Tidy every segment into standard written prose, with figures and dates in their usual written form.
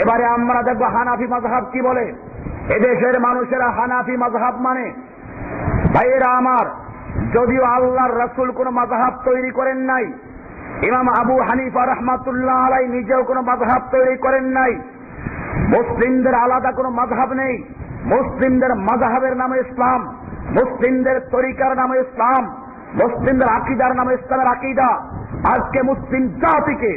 এবারে আমরা দেখব হানাফি মাযহাব কি বলে। এদেশের মানুষেরা হানাফি মাযহাব মানে, ভাইয়েরা আমার, যদিও আল্লাহর রাসূল কোন মাযহাব তৈরি করেন নাই, ইমাম আবু হানিফা রাহমাতুল্লাহ আলাইহি নিজেও কোন মাযহাব তৈরি করেন নাই, মুসলিমদের আলাদা কোন মাযহাব নেই। মুসলিমদের মাযহাবের নাম ইসলাম, মুসলিমদের তরিকার নাম ইসলাম, মুসলিমদের আকীদার নাম ইসলামের আকীদা। আজকে মুসলিম জাতিকে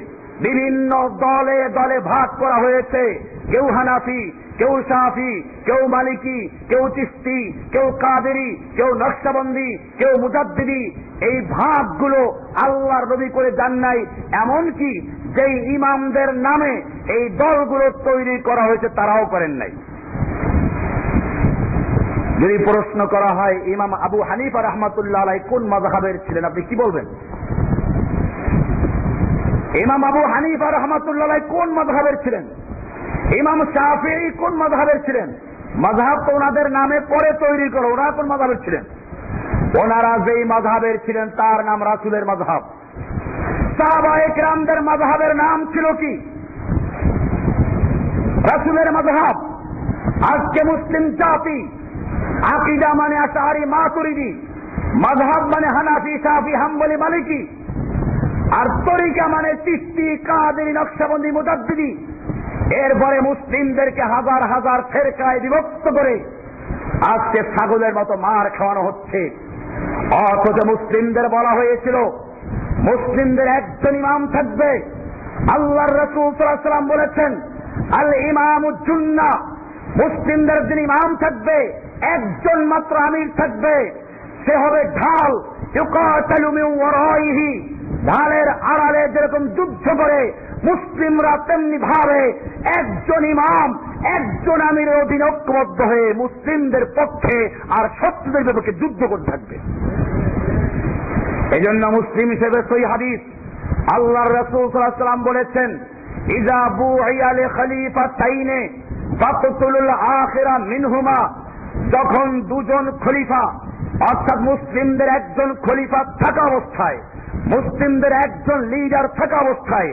বিভিন্ন দলে দলে ভাগ করা হয়েছে। কেউ হানাফি, কেউ শাফি, কেউ মালিকি, কেউ চিশতি, কেউ কাদেরি, কেউ নকশবন্দি, কেউ মুজাদ্দিদি। এই ভাগগুলো আল্লাহর নবী করে যান নাই, এমনকি যেই ইমামদের নামে এই দলগুলো তৈরি করা হয়েছে তারাও করেন নাই। যদি প্রশ্ন করা হয় ইমাম আবু হানিফা রাহমাতুল্লাহ আলাইহি কোন মাযহাবের ছিলেন, আপনি কি বলবেন? ইমাম আবু হানিফা রাহমাতুল্লাহ আলাইহি কোন মাযহাবের ছিলেন? ইমাম শাফিঈ কোন মাযহাবের ছিলেন? মাযহাব তো ওনাদের নামে পরে তৈরি করো, ওনারা কোন মাযহাবের ছিলেন? ওনারা যেই মাযহাবের ছিলেন তার নাম রাসূলের মাযহাব। সাহাবায়ে কেরামদের মাযহাবের নাম ছিল কি? রাসূলের মাযহাব। আজকে মুসলিম জাতি আকীদা মানে আশআরী মাতুরিদি, মাযহাব মানে হানাফি শাফি হাম্বলি মালিকি, আর তরিকা মানে চিশতি কাদেরি নকশবন্দি মুজাদ্দিদি। এরপরে মুসলিমদেরকে হাজার হাজার ফেরকায় বিভক্ত করে আজকে ছাগলের মতো মার খাওয়ানো হচ্ছে। অথচ মুসলিমদের বলা হয়েছিল মুসলিমদের একজন ইমাম থাকবে। আল্লাহর রাসূল সাল্লাল্লাহু আলাইহি ওয়াসাল্লাম বলেছেন, আল ইমামুজ জুন্নাহ, মুসলিমদের যিনি ইমাম থাকবে একজন মাত্র আমির থাকবে, সে হবে ঢাল। ইউকাতালু মিন ওয়ারাইহি, ঢালের আড়ালে যেরকম যুদ্ধ করে মুসলিমরা তেমনি ভাবে একজন ইমাম একজন আমিরের অধীনে ঐক্যবদ্ধ হয়ে মুসলিমদের পক্ষে আর শত্রুদের বিপক্ষে যুদ্ধ করতে থাকবে। এই জন্য মুসলিম হিসেবে সহিহ হাদিস আল্লাহর রাসূল সাল্লাল্লাহু আলাইহি ওয়াসাল্লাম বলেছেন, ইযা বুইয়া লি খলিফাতাইনে ফাকতুলুল আখিরা মিনহুমা, যখন দুজন খলিফা অর্থাৎ মুসলিমদের একজন খলিফা থাকা অবস্থায়, মুসলিমদের একজন লিডার থাকা অবস্থায়,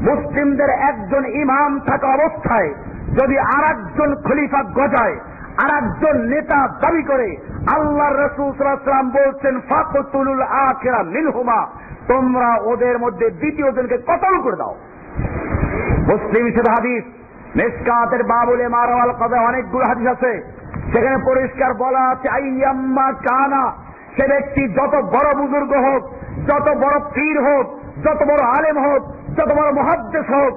মুসলিমদের একজন ইমাম থাকা অবস্থায় যদি আরেকজন খলিফা গজায়, আরেকজন নেতা দাবি করে, আল্লাহর রাসূল সাল্লাল্লাহু আলাইহি ওয়াসাল্লাম বলছেন ফাকতুলুল আখিরা মিনহুমা, তোমরা ওদের মধ্যে দ্বিতীয় জনকে কতল করে দাও। মুসলিম হিসেবে হাদিস মিশকাতের বাবুলে মারাওয়াল কদে অনেকগুলো হাদিস আছে, সেখানে পরিষ্কার বলা আছে আইয়াম্মা কানা, সে ব্যক্তি যত বড় বুজুর্গ হোক, যত বড় পীর হোক, যত বড় আলেম হোক, যত বড় মুহাদ্দিস হোক,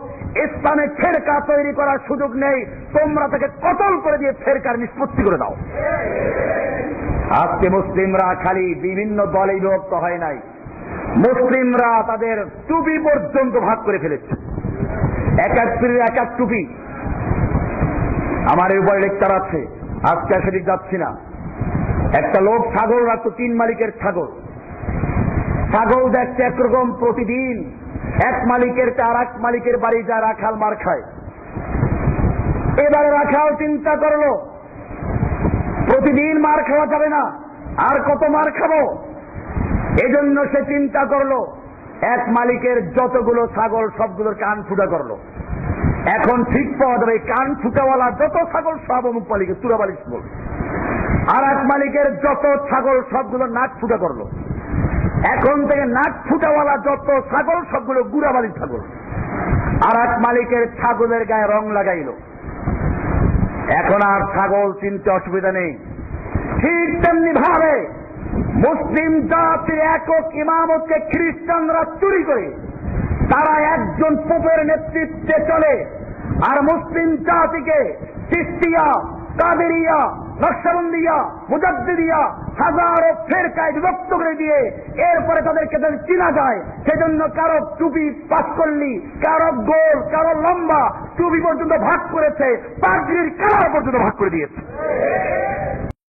ইসলামে ফেরকা তৈরি করার সুযোগ নেই, তোমরা তাকে কতল করে দিয়ে ফেরকার নিষ্পত্তি করে দাও। আজকে মুসলিমরা খালি বিভিন্ন দলে বিভক্ত হয় নাই, মুসলিমরা তাদের টুপি পর্যন্ত ভাগ করে ফেলেছে। এক এক পীরের এক এক টুপি। আমার এর উপরে লেকচার আছে, আজকে সেদিক যাচ্ছি না। একটা লোক ছাগল রাখতো, 3 মালিকের ছাগল। ছাগল দেখছে একরকম, প্রতিদিন এক মালিকের আর এক মালিকের বাড়ি যায় রাখাল মার খায়। এবারে রাখাল চিন্তা করলো প্রতিদিন মার খাওয়া যাবে না, আর কত মার খাবো। এজন্য সে চিন্তা করলো এক মালিকের যতগুলো ছাগল সবগুলোর কান ফুটা করলো। এখন ঠিক পাওয়া যাবে কান ফুটাওয়ালা যত ছাগল সব অমুক মালিকের চূড়াবালিশ বল। আর এক মালিকের যত ছাগল সবগুলো নাক ফুটা করলো। এখন থেকে নাক ফুটাওয়ালা যত ছাগল সবগুলো গুড়াবালির ছাগল। আর এক মালিকের ছাগলের গায়ে রং লাগাইলো। এখন আর ছাগল চিনতে অসুবিধা নেই। ঠিক তেমনি ভাবে মুসলিম জাতির একক ইমামতকে খ্রিস্টানরা চুরি করে, তারা একজন পোপের নেতৃত্বে চলে, আর মুসলিম জাতিকে চিশতিয়া, কাদেরিয়া, নকশবন্দিয়া, মুজাদ্দিদিয়া হাজারো ফেরকায় বিভক্ত করে দিয়ে এরপরে তাদেরকে চিনা যায়। সেজন্য কারো টুপি পাঁচকল্লি, কারো গোল, কারো লম্বা টুপি পর্যন্ত ভাগ করেছে, পাগড়ির কালার পর্যন্ত ভাগ করে দিয়েছে।